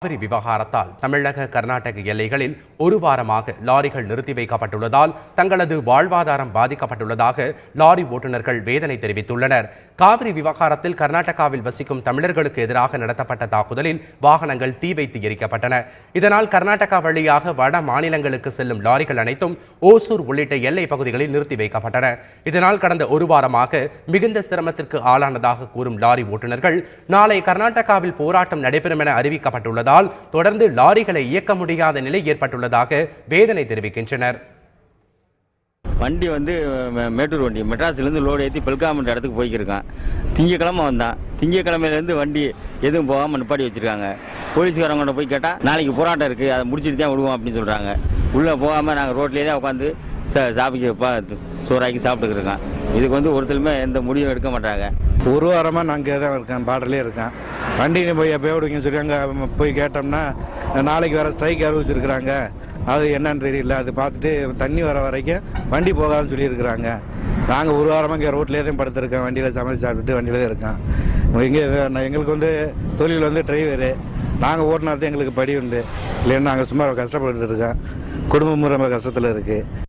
காவிரி விவகாரத்தால் தமிழக கர்நாடக எல்லைகளில் ஒரு வாரமாக லாரிகள் நிறுத்தி வைக்கப்பட்டுள்ளதால் தங்களது வாழ்வாதாரம் பாதிக்கப்பட்டுள்ளதாக லாரி ஓட்டுநர்கள் வேதனை தெரிவித்துள்ளனர். காவிரி விவகாரத்தில் கர்நாடகாவில் வசிக்கும் தமிழர்களுக்கு எதிராக நடத்தப்பட்ட தாக்குதலில் வாகனங்கள் தீ வைத்து எரிக்கப்பட்டன. இதனால் கர்நாடகா வழியாக வட மாநிலங்களுக்கு செல்லும் லாரிகள் அனைத்தும் ஓசூர் உள்ளிட்ட எல்லை பகுதிகளில் நிறுத்தி வைக்கப்பட்டன. இதனால் கடந்த ஒரு வாரமாக மிகுந்த சிரமத்திற்கு ஆளானதாக கூறும் லாரி ஓட்டுநர்கள் நாளை கர்நாடகாவில் போராட்டம் நடைபெறும் என அறிவிக்கப்பட்டுள்ளது. தொடர்ந்து லாரிகளை இயக்க முடியாத நிலை ஏற்பட்டுள்ளதாக வேதனை தெரிவிக்கின்றனர். வண்டி மேட்டூர் வண்டி மெட்ராஸ்லேருந்து லோடு ஏற்றி பெல்காமன்ற இடத்துக்கு போய்க்கிருக்கான். திங்கக்கிழமை வந்தான். திங்கக்கிழமையிலேருந்து வண்டி எதுவும் போகாமல் நிப்பாட்டி வச்சிருக்காங்க. போலீஸ்காரங்கிட்ட போய் கேட்டால் நாளைக்கு போராட்டம் இருக்குது, அதை முடிச்சுட்டு தான் விடுவோம் அப்படின்னு சொல்கிறாங்க. உள்ளே போகாமல் நாங்கள் ரோட்லேயே தான் உட்காந்து சாப்பிட்டு சோறாக்கி சாப்பிட்டுருக்கோம். இதுக்கு ஒருத்தருமே எந்த முடிவும் எடுக்க மாட்டாங்க. ஒரு வாரமாக நாங்கள் தான் இருக்கேன், பார்டர்லேயே இருக்கேன். வண்டி போய் எப்போ விடுவீங்கன்னு சொல்லி அங்கே போய் கேட்டோம்னா நாளைக்கு வர ஸ்ட்ரைக் அறிவிச்சிருக்கிறாங்க, அது என்னன்னு தெரியல, அது பார்த்துட்டு தண்ணி வர வரைக்கும் வண்டி போகாதுன்னு சொல்லியிருக்கிறாங்க. நாங்கள் ஒரு வாரமாக இங்கே ரோட்லேயே தான் படுத்துருக்கோம், வண்டியில் சமைச்சு சாப்பிட்டுட்டு வண்டியில் தான் இருக்கோம். இங்கே எங்களுக்கு தொழில் டிரைவரு, நாங்கள் ஓட்டினா தான் எங்களுக்கு படி உண்டு, இல்லைன்னா நாங்கள் சும்மா கஷ்டப்பட்டு இருக்கோம். குடும்பமும் ரொம்ப கஷ்டத்தில் இருக்குது.